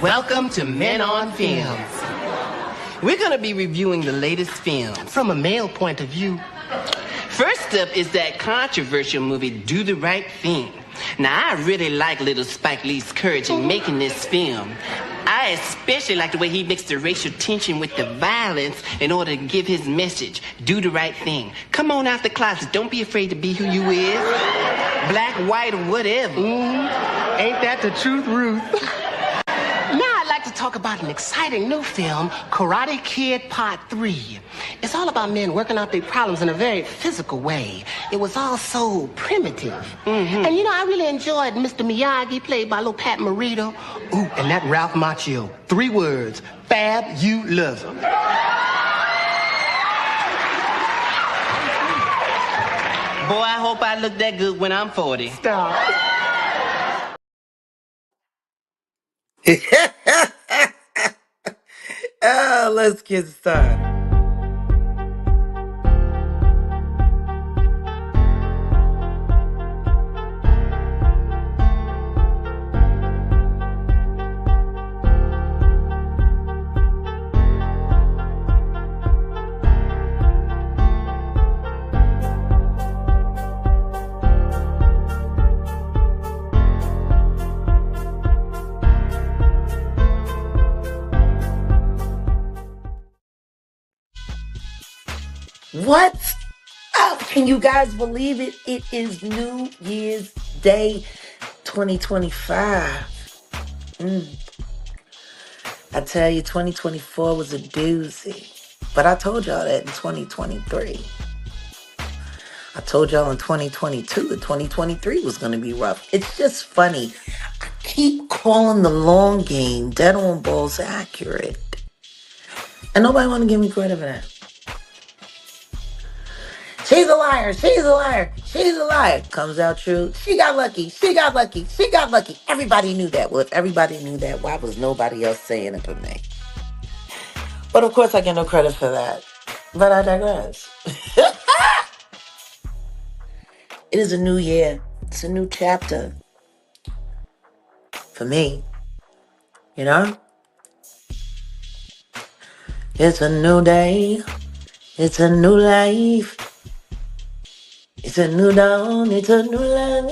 Welcome to Men on Films. We're going to be reviewing the latest films from a male point of view. First up is that controversial movie, Do the Right Thing. Now, I really like little Spike Lee's courage in making this film. I especially like the way he mixed the racial tension with the violence in order to give his message, do the right thing. Come on out the closet. Don't be afraid to be who you is. Black, white, or whatever. Ain't that the truth, Ruth? Now I'd like to talk about an exciting new film, Karate Kid Part 3. It's all about men working out their problems in a very physical way. It was all so primitive. And you know, I really enjoyed Mr. Miyagi, played by little Pat Morita. Ooh, and that Ralph Macchio. 3 words, fabulism. Boy, I hope I look that good when I'm 40. Stop. Let's get started. What's up? Can you guys believe it? It is New Year's Day 2025. I tell you, 2024 was a doozy. But I told y'all that in 2023. I told y'all in 2022 that 2023 was going to be rough. It's just funny. I keep calling the long game dead on balls accurate. And nobody want to give me credit for that. She's a liar. She's a liar. She's a liar. Comes out true. She got lucky. She got lucky. She got lucky. Everybody knew that. Well, if everybody knew that, why was nobody else saying it but me? But of course, I get no credit for that. But I digress. It is a new year. It's a new chapter. For me. You know? It's a new day. It's a new life. It's a new dawn, it's a new life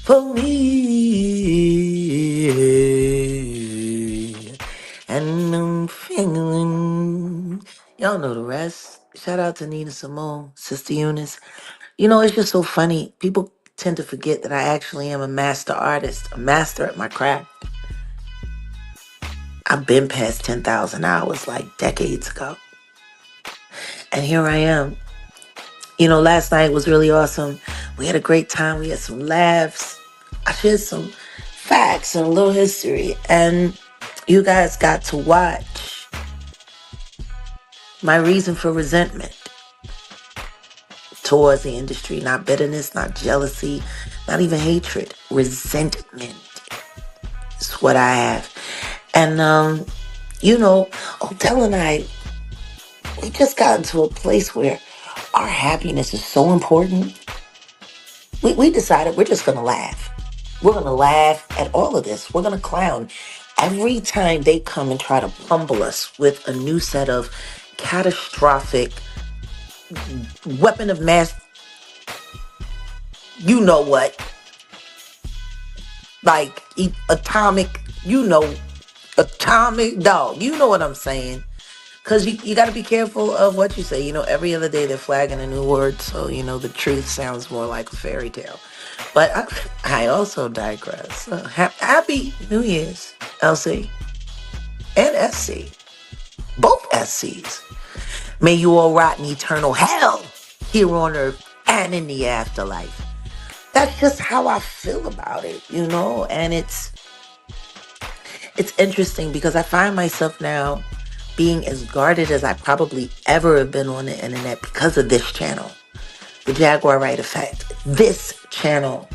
for me. And I'm feeling, y'all know the rest. Shout out to Nina Simone, Sister Eunice. You know, it's just so funny. People tend to forget that I actually am a master artist, a master at my craft. I've been past 10,000 hours like decades ago. And here I am. You know, last night was really awesome. We had a great time. We had some laughs. I shared some facts and a little history. And you guys got to watch my reason for resentment towards the industry. Not bitterness, not jealousy, not even hatred. Resentment is what I have. And, you know, Odell and I, we just got into a place where our happiness is so important. We decided we're just going to laugh. We're going to laugh at all of this. We're going to clown. Every time they come and try to pummel us with a new set of catastrophic weapon of mass, you know what, like atomic, atomic dog. You know what I'm saying. Because you got to be careful of what you say. You know, every other day they're flagging a new word. So, you know, the truth sounds more like a fairy tale. But I also digress. Happy New Year's, LC and SC. Both SCs. May you all rot in eternal hell here on earth and in the afterlife. That's just how I feel about it, you know. And it's interesting because I find myself now being as guarded as I probably ever have been on the internet because of this channel. The Jaguar Wright effect. This channel.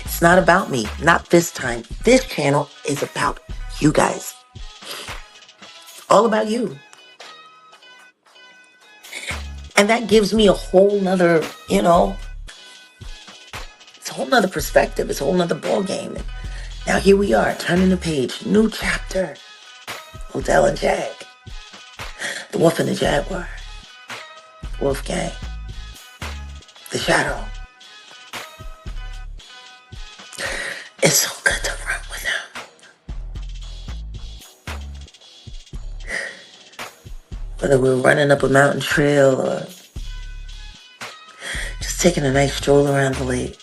It's not about me. Not this time. This channel is about you guys. All about you. And that gives me a whole nother, you know, it's a whole nother perspective. It's a whole nother ball game. Now here we are, turning the page, new chapter. Odell and Jag, the Wolf and the Jaguar, Wolfgang, the Shadow. It's so good to run with him. Whether we're running up a mountain trail or just taking a nice stroll around the lake.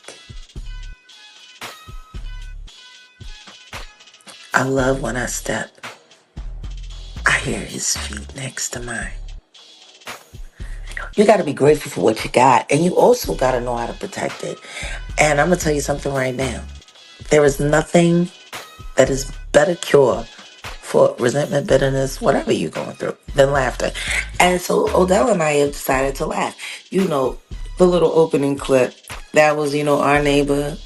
I love when I step. I hear his feet next to mine. You got to be grateful for what you got, and you also got to know how to protect it. And I'm going to tell you something right now. There is nothing that is better cure for resentment, bitterness, whatever you're going through, than laughter. And so Odell and I have decided to laugh. The little opening clip, that was, our neighbor,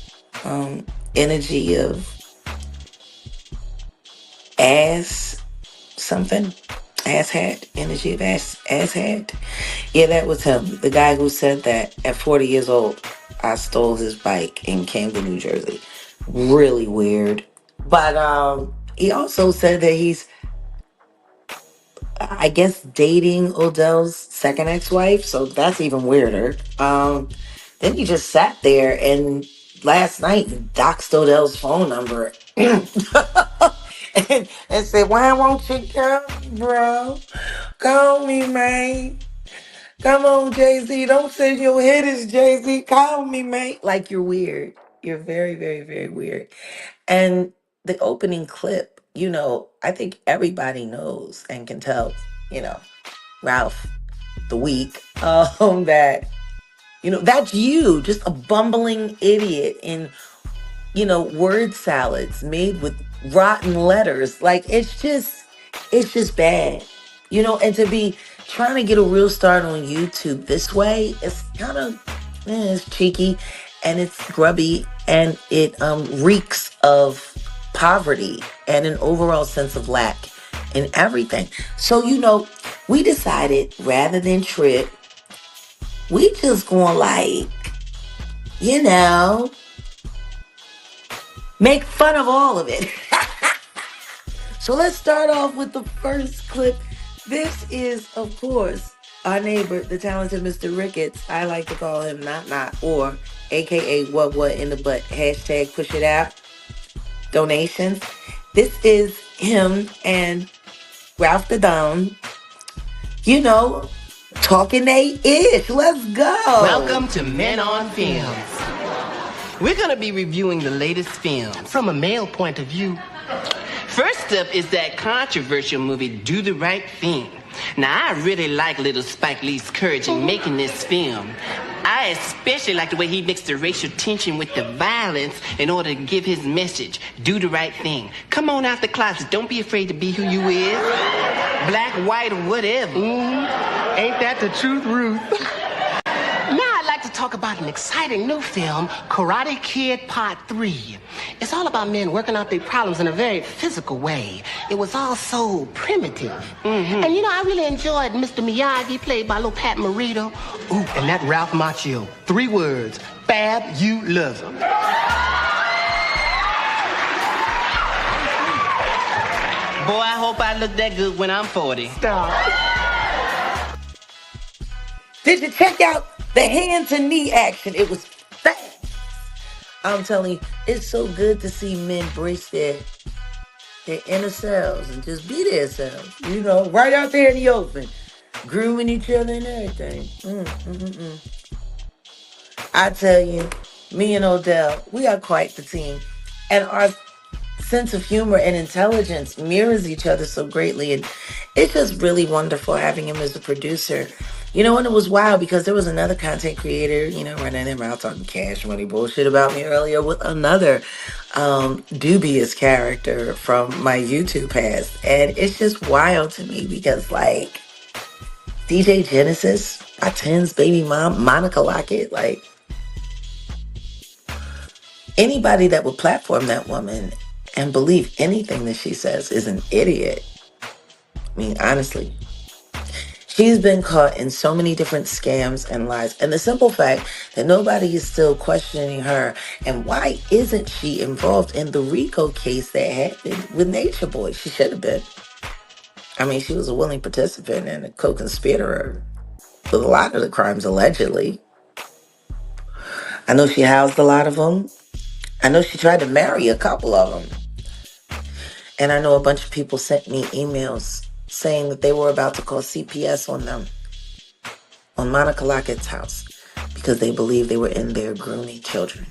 energy of ass something. Ass hat, energy of ass hat. Yeah, that was him. The guy who said that at 40 years old, I stole his bike and came to New Jersey. Really weird. But he also said that he's, I guess, dating Odell's second ex-wife. So that's even weirder. Then he just sat there and last night doxed Odell's phone number and said, "Why won't you call me, bro? Call me, man. Come on, Jay-Z. Don't say your hit is Jay-Z. Call me, man." Like, you're weird. You're very, very, very weird. And the opening clip, I think everybody knows and can tell, Ralph the Weak, that's you, just a bumbling idiot in, word salads made with rotten letters. Like, it's just bad. And to be trying to get a real start on YouTube this way, it's kind of, it's cheeky and it's grubby and it reeks of poverty and an overall sense of lack in everything. So, we decided rather than trip, we just gonna you know, make fun of all of it. So let's start off with the first clip. This is, of course, our neighbor, the talented Mr. Ricketts. I like to call him Not, or AKA what in the butt. Hashtag push it out. Donations. This is him and Ralph the Don, talking they ish. Let's go. Welcome to Men on Films. We're gonna be reviewing the latest film from a male point of view. First up is that controversial movie, Do the Right Thing. Now, I really like little Spike Lee's courage in making this film. I especially like the way he mixed the racial tension with the violence in order to give his message, do the right thing. Come on out the closet. Don't be afraid to be who you is. Black, white, or whatever. Ain't that the truth, Ruth? Now I'd like to talk about an exciting new film, Karate Kid Part 3. It's all about men working out their problems in a very physical way. It was all so primitive. And I really enjoyed Mr. Miyagi, played by little Pat Morita. Ooh, and that Ralph Macchio. 3 words. Fabulousum. Boy, I hope I look that good when I'm 40. Did you check out the hand to knee action? It was fast. I'm telling you, it's so good to see men brace their inner selves and just be their selves. Right out there in the open, grooming each other and everything. I tell you, me and Odell, we are quite the team. And our sense of humor and intelligence mirrors each other so greatly. And it's just really wonderful having him as a producer. And it was wild because there was another content creator, running their mouth talking cash money bullshit about me earlier with another dubious character from my YouTube past. And it's just wild to me because, DJ Genesis, my 10's baby mom, Monica Lockett, anybody that would platform that woman and believe anything that she says is an idiot. I mean, honestly. She's been caught in so many different scams and lies. And the simple fact that nobody is still questioning her. And why isn't she involved in the RICO case that happened with Nature Boy? She should have been. I mean, she was a willing participant and a co-conspirator with a lot of the crimes, allegedly. I know she housed a lot of them. I know she tried to marry a couple of them. And I know a bunch of people sent me emails saying that they were about to call CPS on them, on Monica Lockett's house, because they believed they were in there grooming children.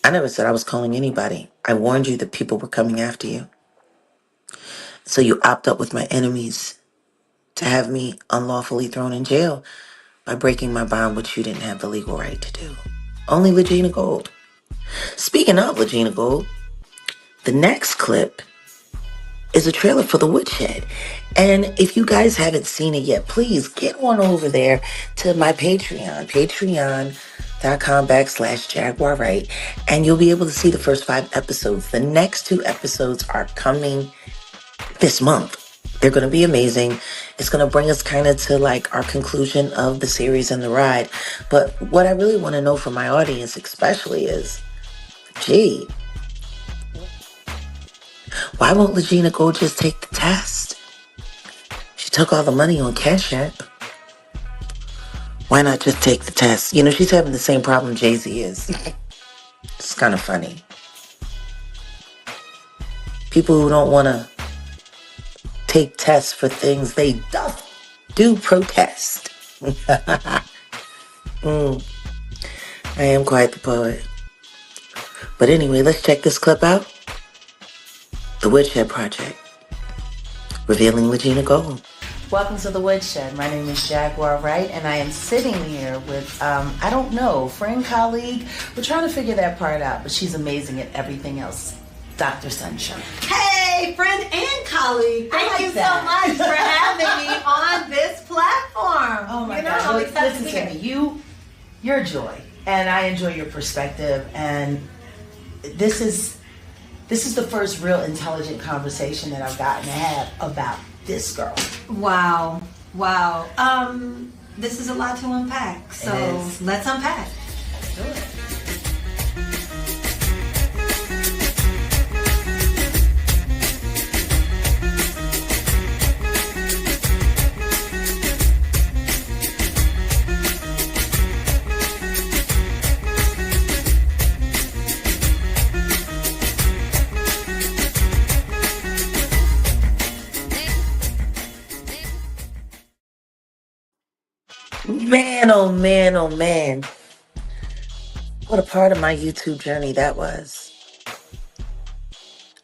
I never said I was calling anybody. I warned you that people were coming after you. So you opt up with my enemies to have me unlawfully thrown in jail by breaking my bond, which you didn't have the legal right to do. Only Legina Gold. Speaking of Legina Gold, the next clip is a trailer for The Woodshed. And if you guys haven't seen it yet, please get on over there to my Patreon, patreon.com/Jaguar Wright, and you'll be able to see the first 5 episodes. The next 2 episodes are coming this month. They're going to be amazing. It's going to bring us kind of to like our conclusion of the series and the ride. But what I really want to know from my audience especially is, gee, why won't Legina Gold just take the test? She took all the money on Cash App. Why not just take the test? You know, she's having the same problem Jay-Z is. It's kind of funny. People who don't want to take tests for things they do protest. I am quite the poet. But anyway, let's check this clip out. The Woodshed Project. Revealing Legina Gold. Welcome to The Woodshed. My name is Jaguar Wright, and I am sitting here with, I don't know, friend, colleague. We're trying to figure that part out, but she's amazing at everything else. Dr. Sunshine. Hey, friend and colleague. Thank you so much for having me on this platform. Oh my gosh. God. Listen to me. You're a joy, and I enjoy your perspective, and this is the first real intelligent conversation that I've gotten to have about this girl. Wow. This is a lot to unpack. So let's unpack. Let's do it. Man, oh man, oh man. What a part of my YouTube journey that was.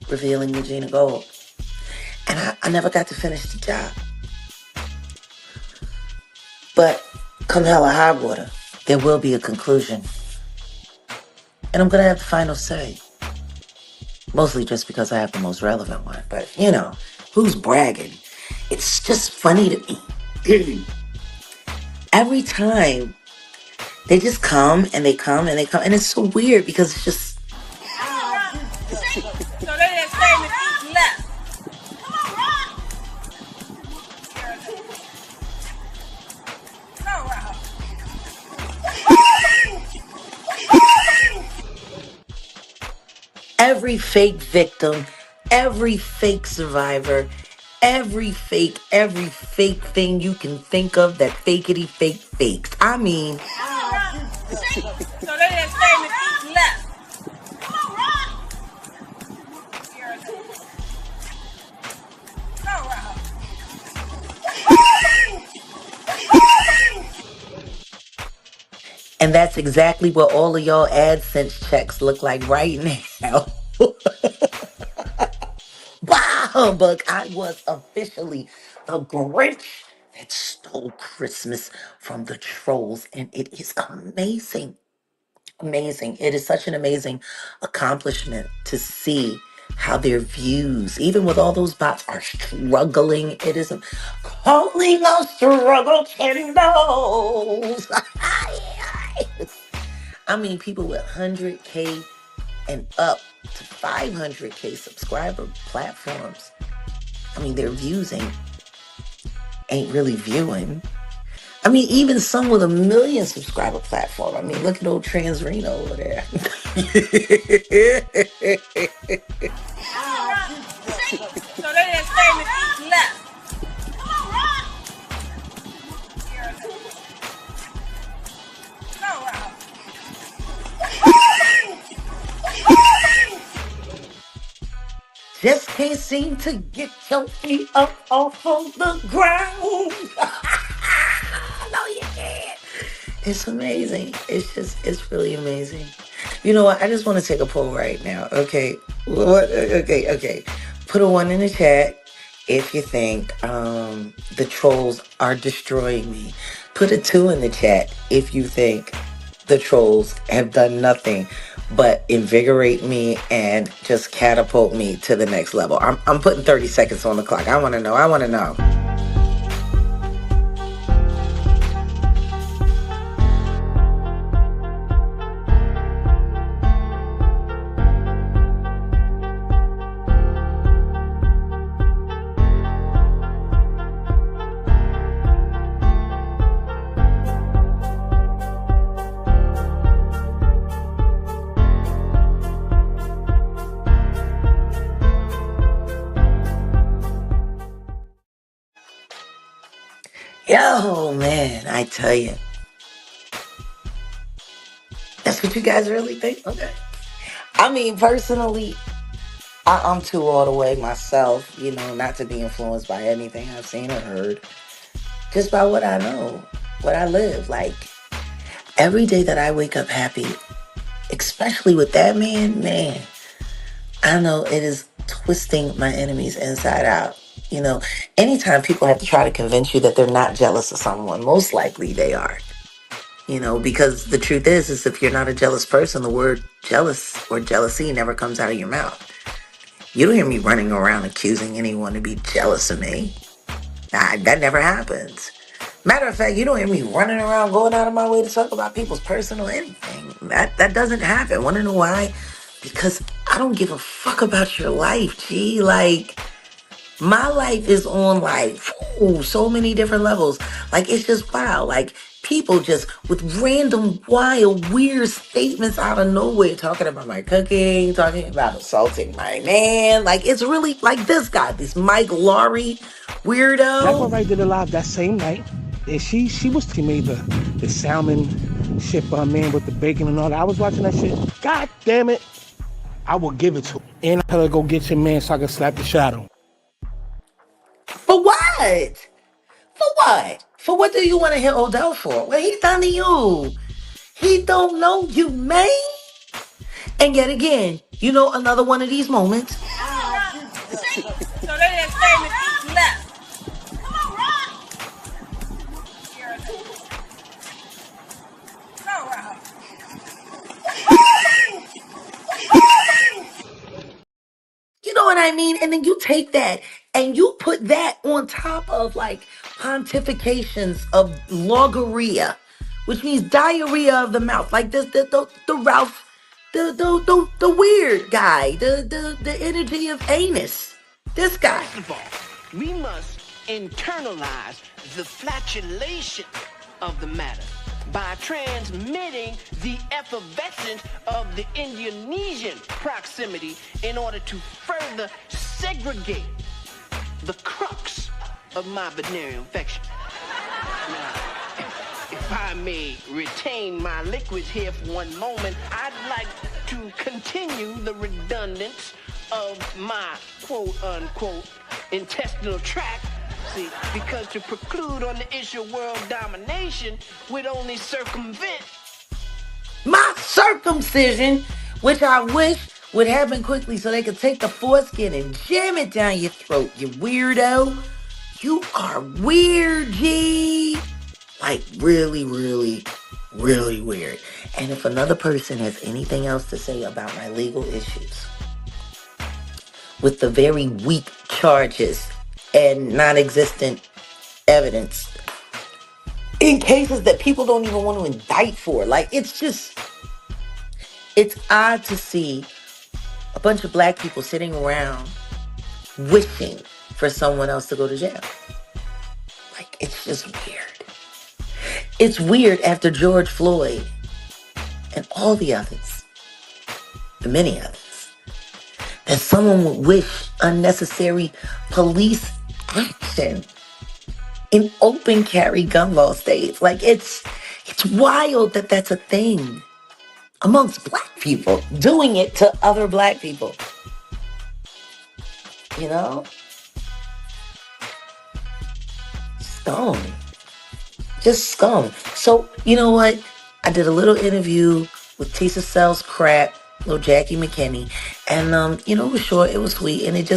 Revealing Legina Gold. And I never got to finish the job. But come hell or high water, there will be a conclusion. And I'm going to have the final say. Mostly just because I have the most relevant one. But, you know, who's bragging? It's just funny to me. Every time they just come and they come and they come, and it's so weird because it's just. So they didn't say anything left. Come on, Rob. Come on, Rob. Every fake victim, every fake survivor, every fake thing you can think of that fakety fake fakes. I mean, So they didn't say anything left. Come on, Rob. Come on, Rob. and that's exactly what all of y'all AdSense checks look like right now. Bah humbug, I was officially the Grinch that stole Christmas from the trolls, and it is amazing. Amazing. It is such an amazing accomplishment to see how their views, even with all those bots, are struggling. It is calling a struggle to those. I mean, people with 100K and up to 500K subscriber platforms. I mean, their views ain't ain't really viewing. I mean, even some with a 1 million subscriber platform. I mean, look at old Trans Reno over there. So they didn't say me eat left. Come on, Rob. Go, Rob. Just can't seem to get your feet up off of the ground. No, you can't. It's amazing. It's really amazing. You know what? I just want to take a poll right now. Okay. What? Okay. Put a 1 in the chat if you think the trolls are destroying me. Put a 2 in the chat if you think the trolls have done nothing but invigorate me and just catapult me to the next level. I'm putting 30 seconds on the clock. I want to know. Yo, man, I tell you. That's what you guys really think? Okay. I mean, personally, I'm too all the way myself, not to be influenced by anything I've seen or heard. Just by what I know, what I live. Like, every day that I wake up happy, especially with that man, I know it is twisting my enemies inside out. Anytime people have to try to convince you that they're not jealous of someone, most likely they are. Because the truth is if you're not a jealous person, the word jealous or jealousy never comes out of your mouth. You don't hear me running around accusing anyone to be jealous of me. Nah, that never happens. Matter of fact, you don't hear me running around going out of my way to talk about people's personal anything. That doesn't happen. Want to know why? Because I don't give a fuck about your life, G. Like, my life is on so many different levels. Like, it's just wow. Like, people just with random, wild, weird statements out of nowhere, talking about my cooking, talking about assaulting my man. Like, it's really like this guy, this Mike Laurie weirdo. Jaguar Wright did a live that same night. And she made the salmon ship man with the bacon and all that. I was watching that shit. God damn it. I will give it to her. And I tell her go get your man so I can slap the shit out of him. For what? For what? For what do you want to hit Odell for? What he done to you? He don't know you, man. And yet again, another one of these moments. So they didn't say me eat left. Come on, Rob. Go, Rob. You know what I mean? And then you take that and you put that on top of like pontifications of logorrhea, which means diarrhea of the mouth. Like the Ralph, the weird guy, the energy of anus. This guy. First of all, we must internalize the flatulation of the matter by transmitting the effervescence of the Indonesian proximity in order to further segregate the crux of my venereal infection. Now, if I may retain my liquids here for one moment, I'd like to continue the redundance of my quote-unquote intestinal tract. See, because to preclude on the issue of world domination would only circumvent my circumcision, which I wish would happen quickly so they could take the foreskin and jam it down your throat, you weirdo. You are weird, G. Like, really, really, really weird. And if another person has anything else to say about my legal issues, with the very weak charges and non-existent evidence in cases that people don't even want to indict for. Like, it's odd to see a bunch of black people sitting around wishing for someone else to go to jail. Like, It's just weird. It's weird after George Floyd and all the others, the many others, that someone would wish unnecessary police action in open carry gun law states. Like it's wild that that's a thing amongst black people, doing it to other black people. You know? Scum. Just scum. So, you know what? I did a little interview with Tisa Sells Crap, little Jackie McKinney, and it was short, it was sweet, and it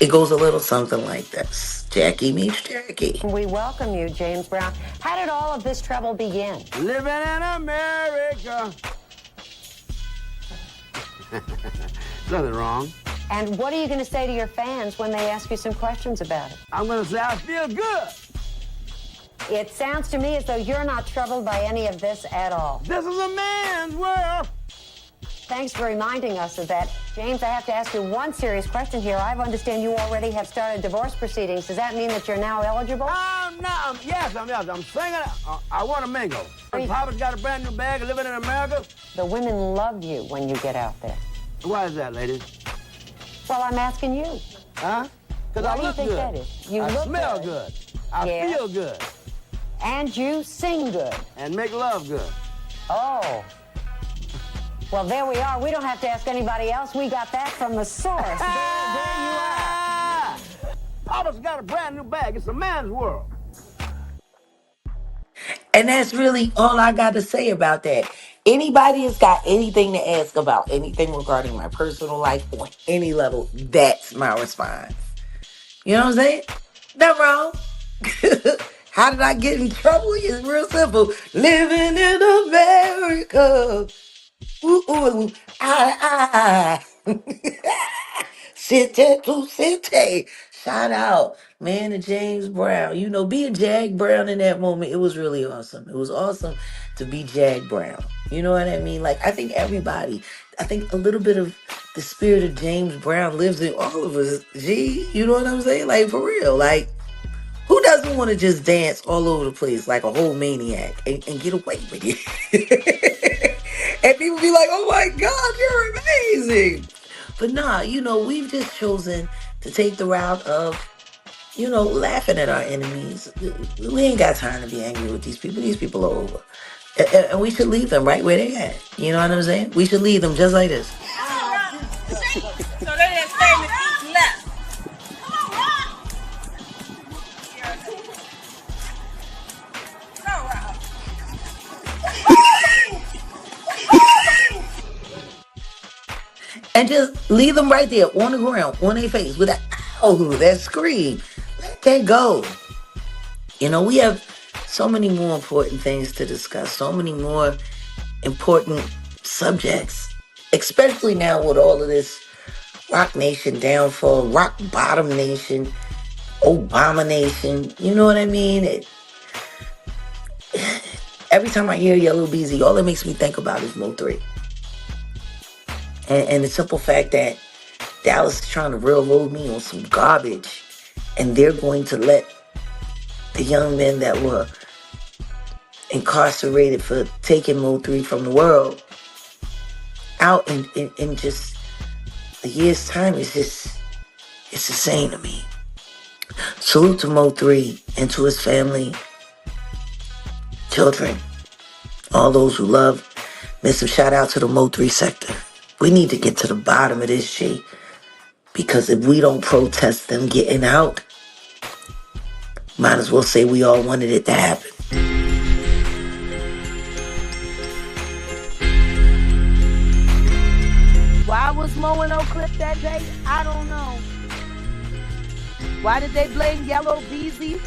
goes a little something like this. Jackie meets Jackie. We welcome you, James Brown. How did all of this trouble begin? Living in America. Nothing wrong. And what are you going to say to your fans when they ask you some questions about it? I'm going to say I feel good. It sounds to me as though you're not troubled by any of this at all. This is a man's world. Thanks for reminding us of that. James, I have to ask you one serious question here. I understand you already have started divorce proceedings. Does that mean that you're now eligible? Yes, I'm singing. I want to mingle. Papa's got a brand new bag of living in America. The women love you when you get out there. Why is that, ladies? Well, I'm asking you. Huh? Because I look What do you think good. that is? You I look smell good. I Yeah. feel good. And you sing good. And make love good. Oh. Well, there we are. We don't have to ask anybody else. We got that from the source. There you are. Papa's got a brand new bag. It's a man's world. And that's really all I got to say about that. Anybody has got anything to ask about anything regarding my personal life on any level, that's my response. You know what I'm saying? Not wrong. How did I get in trouble? It's real simple. Living in America. Ooh, ooh, City to city. Shout out, man, to James Brown. You know, being Jag Brown in that moment, it was really awesome. It was awesome to be Jag Brown. You know what I mean? Like, I think a little bit of the spirit of James Brown lives in all of us. Gee, you know what I'm saying? Like, for real. Like, who doesn't want to just dance all over the place like a whole maniac and get away with it? And people be like, oh my God, you're amazing. But nah, we've just chosen to take the route of, laughing at our enemies. We ain't got time to be angry with these people. These people are over. And we should leave them right where they at. You know what I'm saying? We should leave them just like this. So they didn't stay in the seats left. Come on, Rob. Go, Rob. And just leave them right there on the ground, on their face, with that scream. Let that go. We have so many more important things to discuss, so many more important subjects, especially now with all of this Rock Nation downfall, Rock Bottom Nation, Obama Nation. You know what I mean? Every time I hear Yellow BZ, all it makes me think about is Mo 3. And the simple fact that Dallas is trying to railroad me on some garbage, and they're going to let the young men that were incarcerated for taking Mo 3 from the world out in just a year's time. It's insane to me. Salute to Mo 3 and to his family, children, all those who love. Miss a shout out to the Mo 3 sector. We need to get to the bottom of this shit, because if we don't protest them getting out, might as well say we all wanted it to happen. Why was Mo in no clip that day? I don't know. Why did they blame Yellow BZ?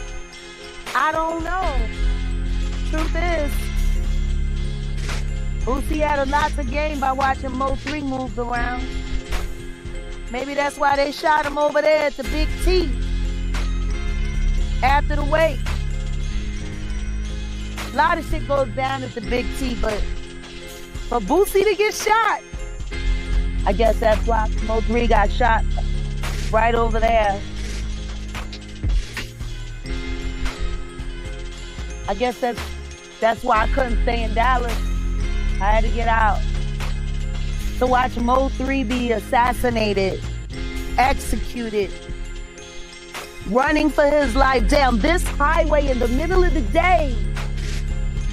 I don't know. Truth is, Boosie had a lot to gain by watching Mo 3 move around. Maybe that's why they shot him over there at the Big T after the wake. A lot of shit goes down at the Big T, but for Boosie to get shot, I guess that's why Mo 3 got shot right over there. I guess that's why I couldn't stay in Dallas. I had to get out to watch Mo 3 be assassinated, executed, running for his life down this highway in the middle of the day.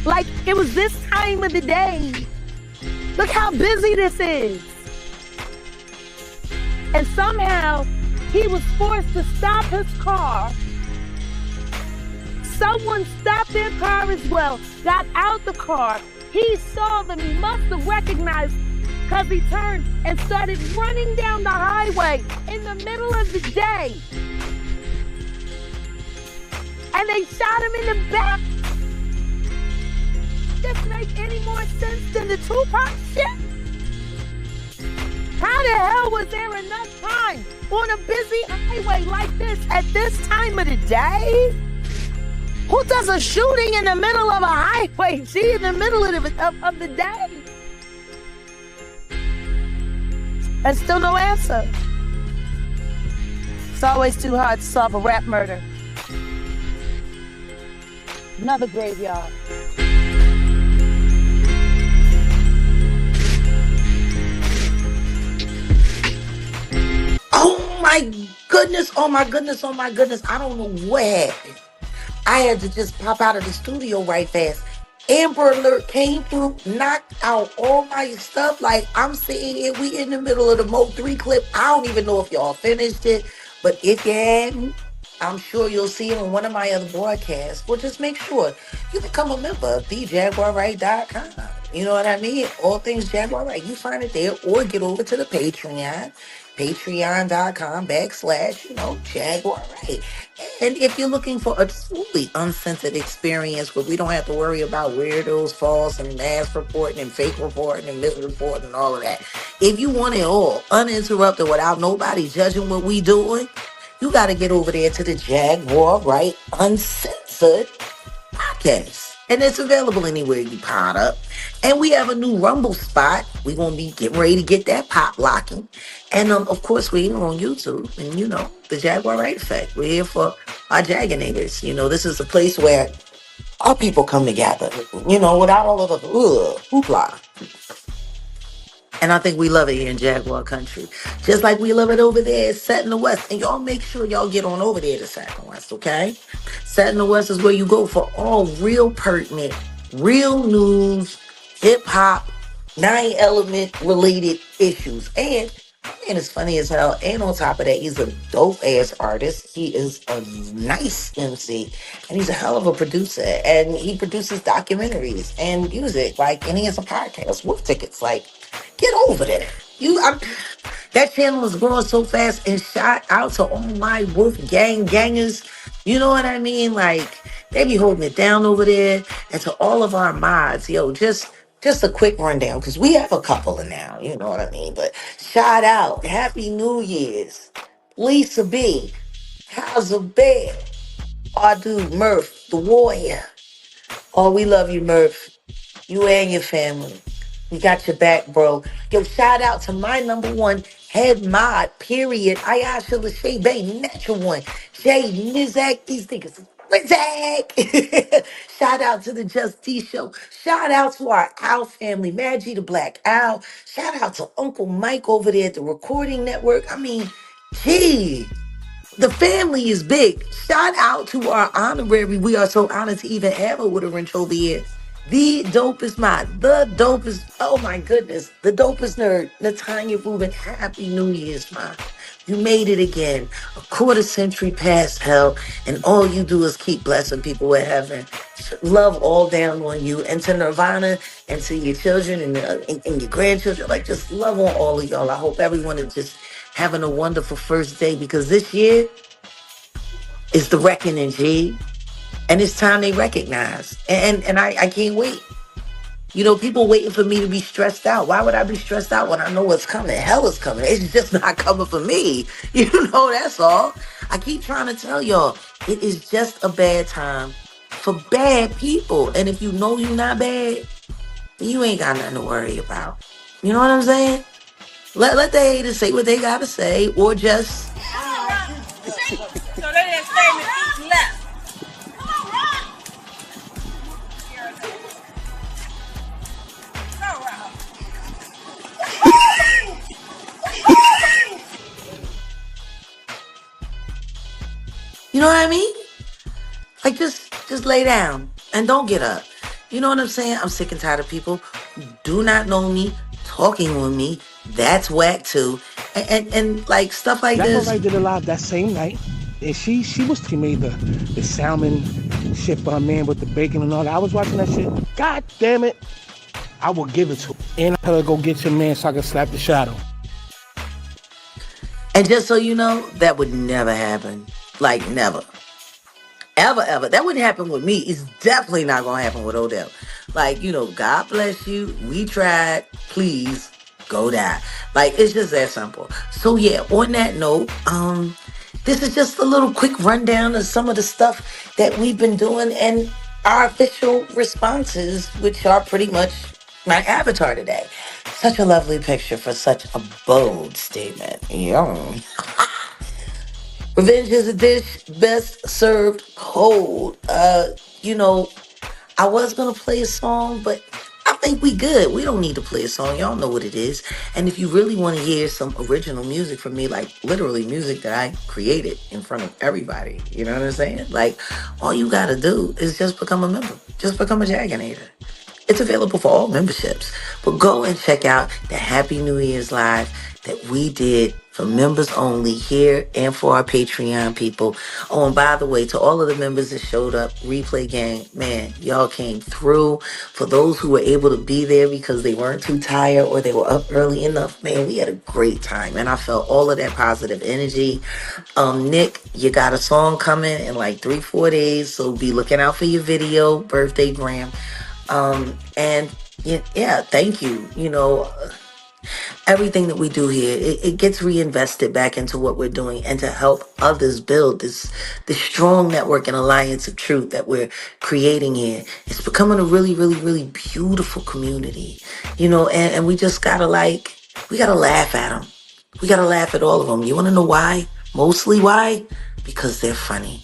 Like, it was this time of the day. Look how busy this is. And somehow, he was forced to stop his car. Someone stopped their car as well, got out the car. He saw them, he must have recognized, because he turned and started running down the highway in the middle of the day. And they shot him in the back. Doesn't make any more sense than the Tupac shit. How the hell was there enough time on a busy highway like this at this time of the day? Who does a shooting in the middle of a highway? Gee, in the middle of the day. And still no answer. It's always too hard to solve a rap murder. Another graveyard. Oh my goodness, oh my goodness, oh my goodness. I don't know what happened. I had to just pop out of the studio right fast. Amber Alert came through, knocked out all my stuff. Like, I'm sitting here, we in the middle of the Mo 3 clip. I don't even know if y'all finished it, but if you hadn't, I'm sure you'll see it on one of my other broadcasts. Well, just make sure you become a member of thejaguarwright.com. You know what I mean? All things Jaguar Wright. You find it there, or get over to the Patreon, patreon.com/ Jaguar Wright. And if you're looking for a truly uncensored experience where we don't have to worry about weirdos, false, and mass reporting and fake reporting and misreporting and all of that, if you want it all uninterrupted without nobody judging what we doing, you got to get over there to the Jaguar Wright Uncensored podcast. And it's available anywhere you pot up. And we have a new Rumble spot. We're going to be getting ready to get that pop locking. And of course, we're here on YouTube. And the Jaguar Wright Effect. We're here for our Jaganators. This is a place where our people come together, without all of the hoopla. And I think we love it here in Jaguar Country. Just like we love it over there at Set in the West. And y'all make sure y'all get on over there to Set in the West, okay? Set in the West is where you go for all real pertinent, real news, hip-hop, 9-element related issues. And it's funny as hell. And on top of that, he's a dope-ass artist. He is a nice MC. And he's a hell of a producer. And he produces documentaries and music. And he has a podcast with tickets. Get over there. That channel is growing so fast. And shout out to all my Wolf gangers. You know what I mean? They be holding it down over there. And to all of our mods, just a quick rundown, because we have a couple of now, you know what I mean? But shout out, Happy New Year's, Lisa B, How's a Bear, our dude Murph, the warrior. Oh, we love you, Murph. You and your family. We got your back, bro. Yo, shout out to my number one head mod, period. Ayasha Lachey Bay, natural one. Jay Nizak, these niggas. Rizak. Shout out to the Just D Show. Shout out to our Owl family, Maggie the Black Owl. Shout out to Uncle Mike over there at the Recording Network. I mean, gee. The family is big. Shout out to our honorary. We are so honored to even have her with a wrench over here. The dopest mod. The dopest. Oh my goodness. The dopest nerd. Natanya Rubin. Happy New Year's, man. You made it again. A quarter century past hell. And all you do is keep blessing people with heaven. Love all down on you. And to Nirvana and to your children and your grandchildren. Just love on all of y'all. I hope everyone is just having a wonderful first day, because this year is the reckoning, G. And it's time they recognize. And I can't wait. People waiting for me to be stressed out. Why would I be stressed out when I know what's coming? Hell is coming. It's just not coming for me. That's all. I keep trying to tell y'all, it is just a bad time for bad people. And if you know you're not bad, then you ain't got nothing to worry about. You know what I'm saying? Let the haters say what they gotta say, or just. So they didn't say me left. You know what I mean? Like just lay down and don't get up. You know what I'm saying? I'm sick and tired of people who do not know me talking with me. That's whack too. And like stuff like Jaguar this. Wright did a live that same night, and she made the salmon ship man with the bacon and all that. I was watching that shit. God damn it. I will give it to her. And I tell her go get your man so I can slap the shadow. And just so you know, that would never happen. Like never. Ever. That wouldn't happen with me. It's definitely not gonna happen with Odell. Like, God bless you. We tried. Please go die. Like, it's just that simple. So yeah, on that note, this is just a little quick rundown of some of the stuff that we've been doing and our official responses, which are pretty much my avatar today. Such a lovely picture for such a bold statement. Yum. Revenge is a dish best served cold. I was gonna play a song, but I think we good. We don't need to play a song. Y'all know what it is. And if you really want to hear some original music from me, like literally music that I created in front of everybody, you know what I'm saying? Like, all you gotta do is just become a member. Just become a Jaginator. It's available for all memberships. But go and check out the Happy New Year's Live that we did for members only here and for our Patreon people. Oh, and by the way, to all of the members that showed up, Replay Gang, man, y'all came through. For those who were able to be there because they weren't too tired or they were up early enough, man, we had a great time. And I felt all of that positive energy. Nick, you got a song coming in like 3-4 days, so be looking out for your video, birthday gram. And yeah, thank you. Everything that we do here, it gets reinvested back into what we're doing and to help others build this strong network and alliance of truth that we're creating here. It's becoming a really, really, really beautiful community, and we just gotta we gotta laugh at them. We gotta laugh at all of them. You wanna know why? Mostly why? Because they're funny.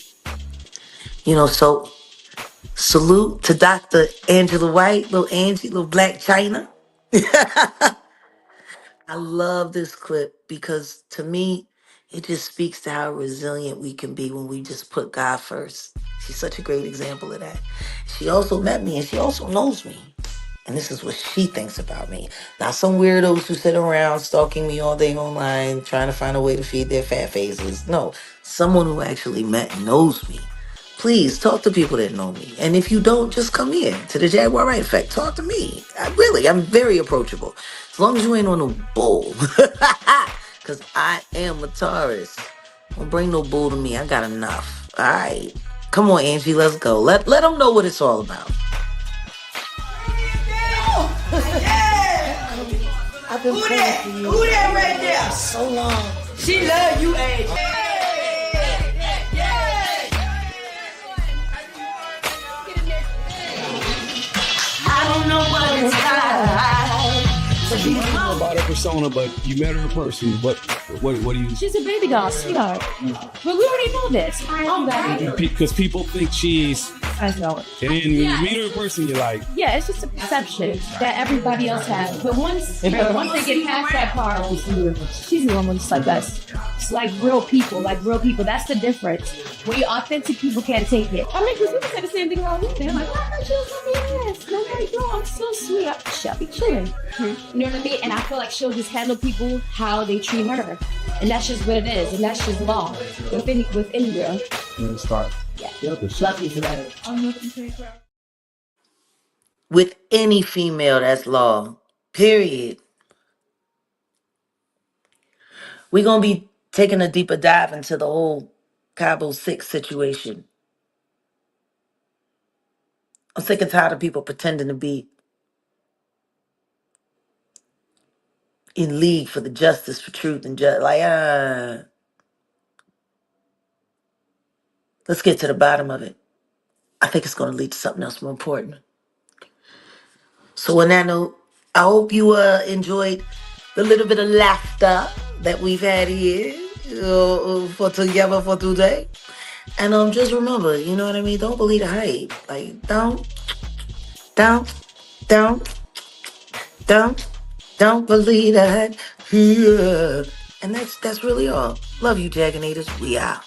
So salute to Dr. Angela White, little Angie, little Black China. I love this clip because to me, it just speaks to how resilient we can be when we just put God first. She's such a great example of that. She also met me and she also knows me. And this is what she thinks about me. Not some weirdos who sit around stalking me all day online, trying to find a way to feed their fat faces. No, someone who actually met and knows me. Please talk to people that know me. And if you don't, just come here to the Jaguar Wright Effect. Talk to me. I'm very approachable. As long as you ain't on no bull. Because I am a Taurus. Don't bring no bull to me. I got enough. All right. Come on, Angie. Let's go. Let them know what it's all about. I've been praying for you. Who that right there? For so long. She love you, Angie. I don't know what it's like. You know about her persona, but you met her in person. What do you? She's a baby doll, sweetheart. But we already know this. Because people think she's. I know it. And then when you meet her in person, you're like. Yeah, it's just a perception that everybody else has. But once they get past that part, she's the one just like us. It's like real people. That's the difference. When you're authentic, people can't take it. I mean, because people say the same thing about me. They're like, oh, I just love me this. And I'm like, no, I'm so sweet. She'll be chilling. You know what I mean? And I feel like she'll just handle people how they treat her. And that's just what it is. And that's just law within girl. Start. Yeah. Love you for that. With any female, that's law. Period. We're going to be taking a deeper dive into the whole Cabo 6 situation. I'm sick and tired of people pretending to be in league for the justice, for truth, and let's get to the bottom of it. I think it's going to lead to something else more important. So on that note, I hope you enjoyed the little bit of laughter that we've had here for today. And just remember, you know what I mean? Don't believe the hype. Like, don't believe that. Yeah. And that's really all. Love you, Jaganators. We out.